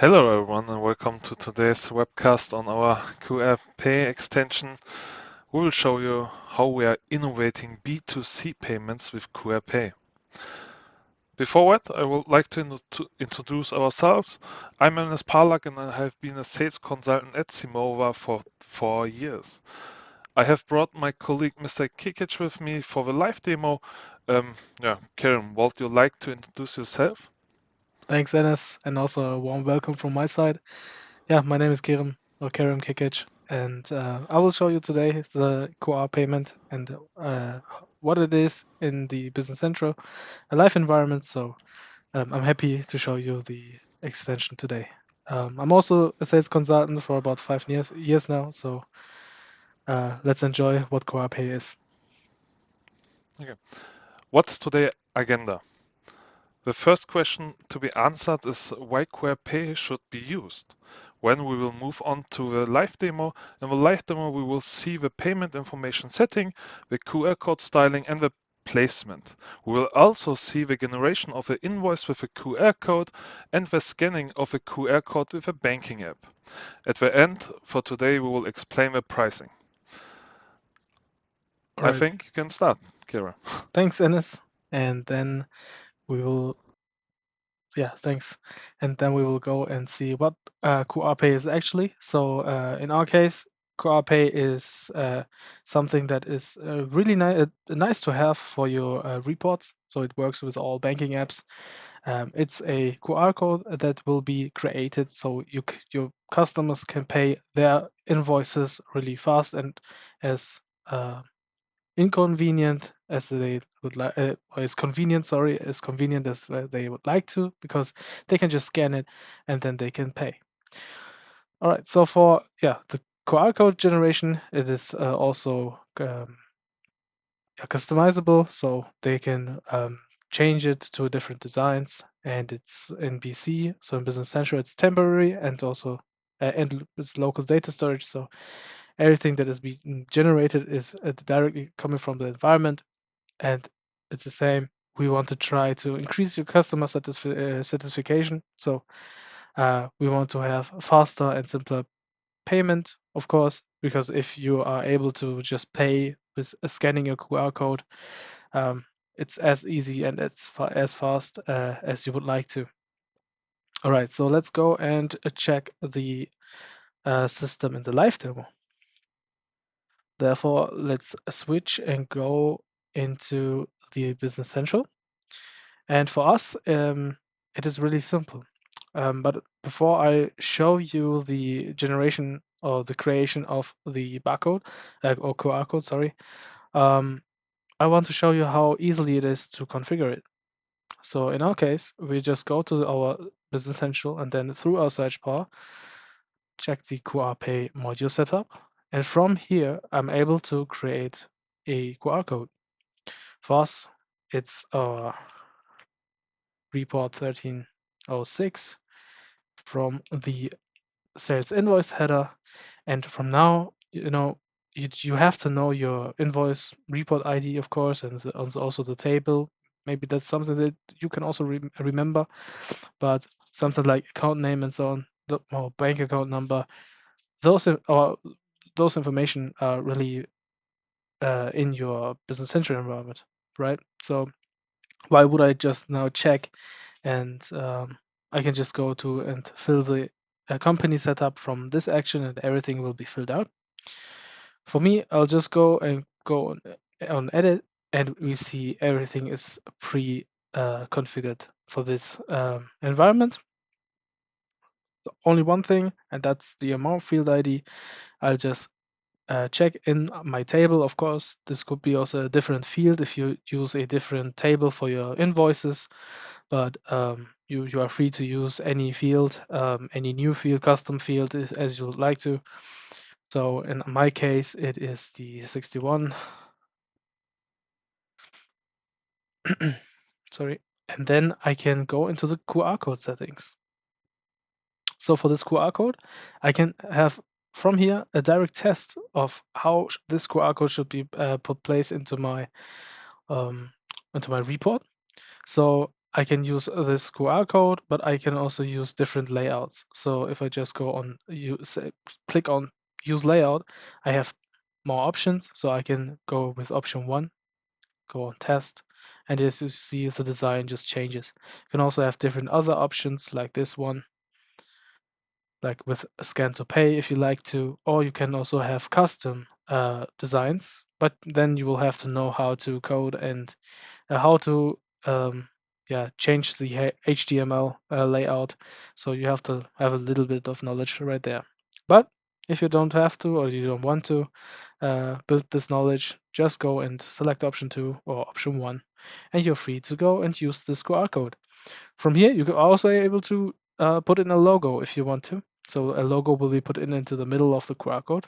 Hello everyone and welcome to today's webcast on our QR Pay extension. We will show you how we are innovating B2C payments with QR Pay. Before that, I would like to introduce ourselves. I'm Ernest Parlak and I have been a sales consultant at Simova for 4 years. I have brought my colleague Mr. Kikic with me for the live demo. Karen, would you like to introduce yourself? Thanks, Enes, and also a warm welcome from my side. Yeah, my name is Kerem or Kerem Kikic, and I will show you today the QR payment and what it is in the Business Central, a live environment. So I'm happy to show you the extension today. I'm also a sales consultant for about 5 years now, so let's enjoy what QR Pay is. Okay. What's today's agenda? The first question to be answered is why QR Pay should be used. When we will move on to the live demo. In the live demo, we will see the payment information setting, the QR code styling, and the placement. We will also see the generation of the invoice with a QR code and the scanning of a QR code with a banking app. At the end, for today, we will explain the pricing. All I right, think you can start, Kira. thanks, Enes, and then we will Yeah, thanks. And then we will go and see what QR Pay is actually. So in our case, QR Pay is something that is really nice to have for your reports. So it works with all banking apps. It's a QR code that will be created so your customers can pay their invoices really fast and as uh, inconvenient as they would like, or as convenient, sorry, as convenient as they would like to, because they can just scan it and then they can pay. All right, so for the QR code generation, it is also customizable, so they can change it to different designs, and it's in BC, so in Business Central, it's temporary and also and it's local data storage, so everything that is being generated is directly coming from the environment, and it's the same. We want to try to increase your customer satisfaction. So we want to have faster and simpler payment, of course, because if you are able to just pay with scanning your QR code, um, it's as easy and as fast as you would like to. All right, so let's go and check the system in the live demo. Therefore, let's switch and go into the Business Central. And for us, it is really simple. But before I show you the generation or the creation of the barcode or QR code, sorry, um, I want to show you how easily it is to configure it. So in our case, we just go to our Business Central and then through our search bar, check the QR Pay module setup. And from here, I'm able to create a QR code. For us, it's report 1306 from the sales invoice header. And from now, you have to know your invoice report ID, of course, and also the table. Maybe that's something that you can also remember, but something like account name and so on, or bank account number, or those information are really in your Business Central environment, right? So why would I just now check and I can just go to and fill the company setup from this action and everything will be filled out. For me, I'll just go and go on edit and we see everything is pre configured for this environment. Only one thing, and that's the amount field ID. I'll just check in my table. Of course, this could be also a different field if you use a different table for your invoices, but you are free to use any field, any new field, custom field as you would like to. So in my case, it is the 61. Sorry. And then I can go into the QR code settings. So for this QR code, I can have from here a direct test of how this QR code should be put place um, into my report. So I can use this QR code, but I can also use different layouts. So if I just go on click on use layout, I have more options. So I can go with option 1, go on test, and as you see, the design just changes. You can also have different other options like this one, like with a scan to pay if you like to, or you can also have custom designs, but then you will have to know how to code and how to change the HTML layout. So you have to have a little bit of knowledge right there. But if you don't have to or you don't want to build this knowledge, just go and select option 2 or option 1, and you're free to go and use this QR code. From here, you can also able to put in a logo if you want to. So a logo will be put in into the middle of the QR code,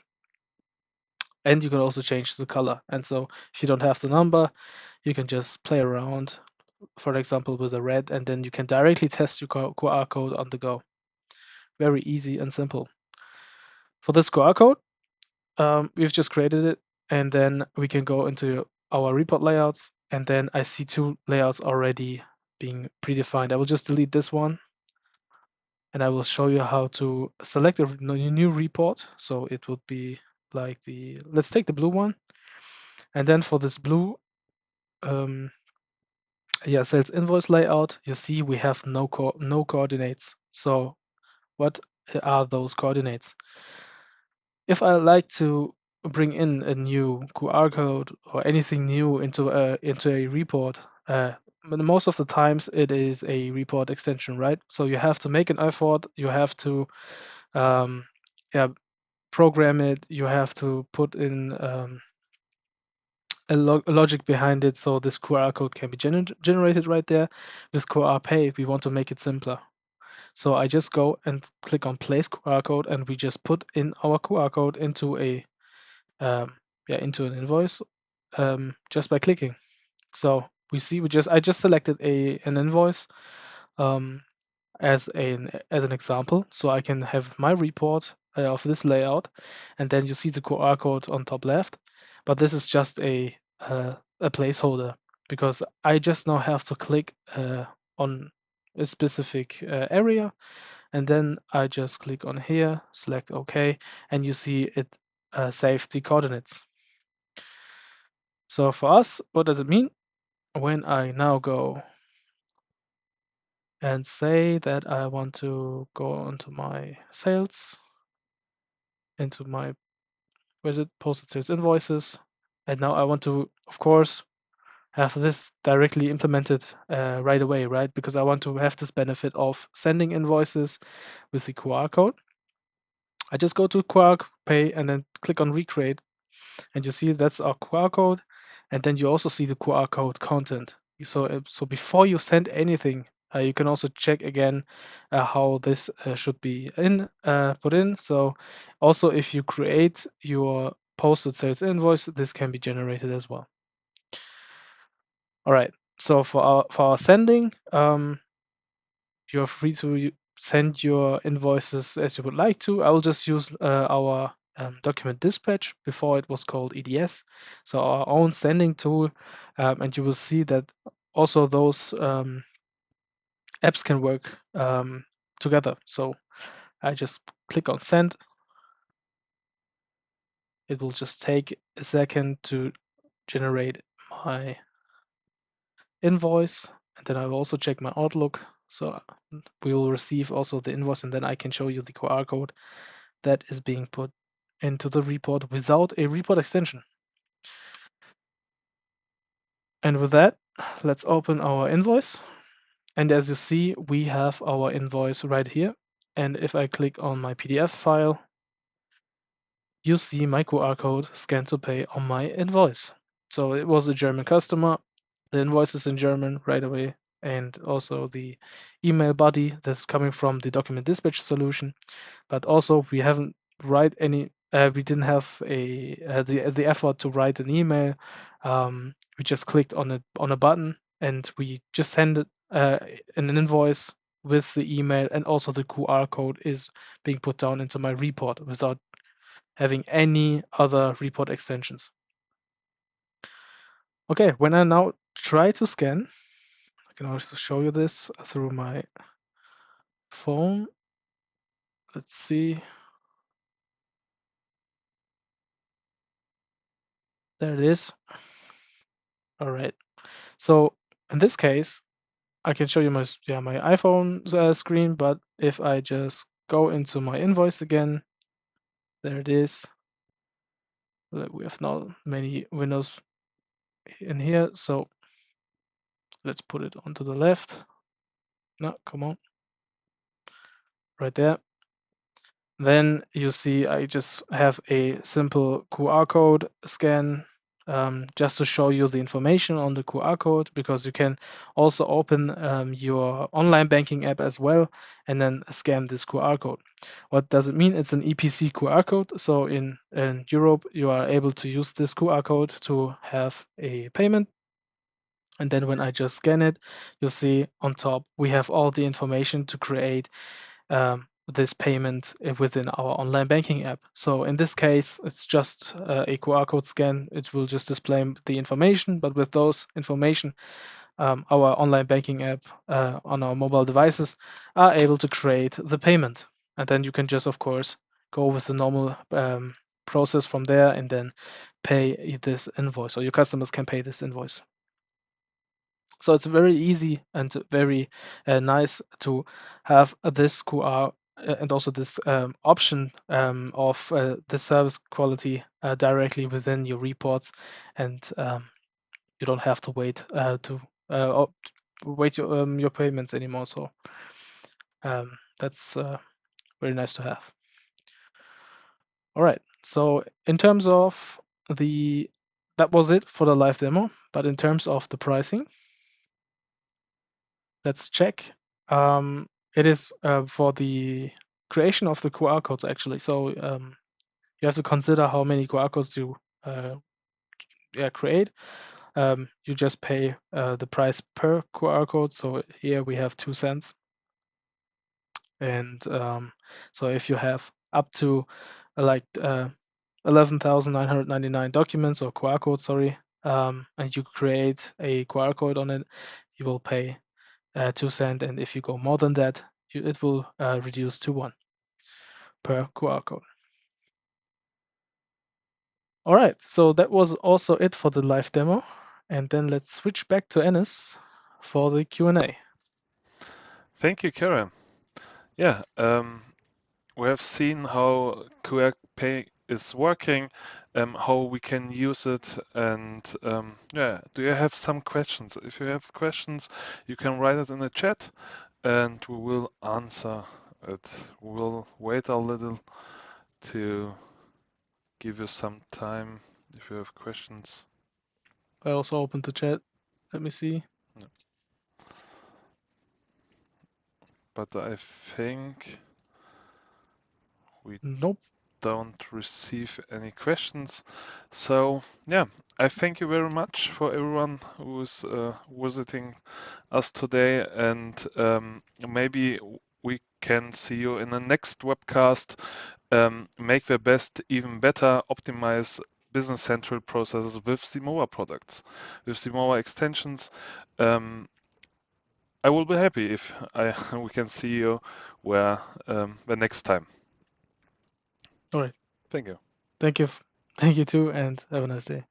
and you can also change the color. And so if you don't have the number, you can just play around, for example, with a red, and then you can directly test your QR code on the go. Very easy and simple. For this QR code, we've just created it, and then we can go into our report layouts, and then I see 2 layouts already being predefined. I will just delete this one, and I will show you how to select a new report. So it would be like let's take the blue one, and then for this blue sales invoice layout, you see we have no coordinates. So what are those coordinates? If I like to bring in a new QR code or anything new into a report, but most of the times it is a report extension, right? So you have to make an effort, you have to um, yeah, program it, you have to put in a logic behind it so this QR code can be generated right there. With QR Pay, we want to make it simpler. So I just go and click on place QR code, and we just put in our QR code into um, into an invoice just by clicking. So I just selected an invoice um, as an example, so I can have my report of this layout, and then you see the QR code on top left. But this is just a placeholder because I just now have to click on a specific area, and then I just click on here, select OK, and you see it saved the coordinates. So for us, what does it mean? When I now go and say that I want to go onto my sales, into my posted sales invoices, and now I want to, of course, have this directly implemented right away, right? Because I want to have this benefit of sending invoices with the QR code. I just go to QR Pay and then click on Recreate, and you see that's our QR code, and then you also see the QR code content. So before you send anything, you can also check again how this should be put in. So also if you create your posted sales invoice, this can be generated as well. All right. So for our sending, you're free to send your invoices as you would like to. I will just use our document dispatch. Before it was called EDS, so our own sending tool, and you will see that also those apps can work together. So I just click on send. It will just take a second to generate my invoice, and then I will also check my Outlook. So we will receive also the invoice, and then I can show you the QR code that is being put into the report without a report extension. And with that, let's open our invoice. And as you see, we have our invoice right here. And if I click on my PDF file, you see my QR code scan to pay on my invoice. So it was a German customer. The invoice is in German right away. And also the email body that's coming from the document dispatch solution. But also we didn't have the effort to write an email. We just clicked on a button, and we just send it an invoice with the email, and also the QR code is being put down into my report without having any other report extensions. Okay, when I now try to scan, can also show you this through my phone. Let's see. There it is. All right. So in this case, I can show you my iPhone screen, but if I just go into my invoice again, there it is. We have now many windows in here, so let's put it onto the left. No, come on, right there. Then you see I just have a simple QR code scan just to show you the information on the QR code, because you can also open your online banking app as well and then scan this QR code. What does it mean? It's an EPC QR code. So in Europe, you are able to use this QR code to have a payment. And then when I just scan it, you'll see on top we have all the information to create this payment within our online banking app. So in this case, it's just a QR code scan. It will just display the information, but with those information, our online banking app on our mobile devices are able to create the payment. And then you can just, of course, go with the normal process from there and then pay this invoice, or your customers can pay this invoice. So it's very easy and very nice to have this QR and also this option of the service quality directly within your reports, and you don't have to wait to wait your payments anymore. So that's very nice to have. All right. So in terms of that was it for the live demo. But in terms of the pricing, let's check. It is for the creation of the QR codes actually. So you have to consider how many QR codes you create. You just pay the price per QR code. So here we have 2 cents. And so if you have up to like 11,999 documents or QR codes, sorry, and you create a QR code on it, you will pay 2 cents. And if you go more than that, it will reduce to 1 per QR code. All right, so that was also it for the live demo. And then let's switch back to Ennis for the Q&A. Thank you, Karen. Yeah, we have seen how QR Pay is working, how we can use it, and yeah, do you have some questions? If you have questions, you can write it in the chat, and we will answer it. We'll wait a little to give you some time if you have questions. I also opened the chat. Let me see. No. But I think we Nope. don't receive any questions. So yeah, I thank you very much for everyone who's visiting us today, and maybe we can see you in the next webcast. Make the best even better, optimize Business Central processes with Simova products, with Simova extensions. I will be happy if we can see you where the next time. All right. Thank you. Thank you. Thank you too, and have a nice day.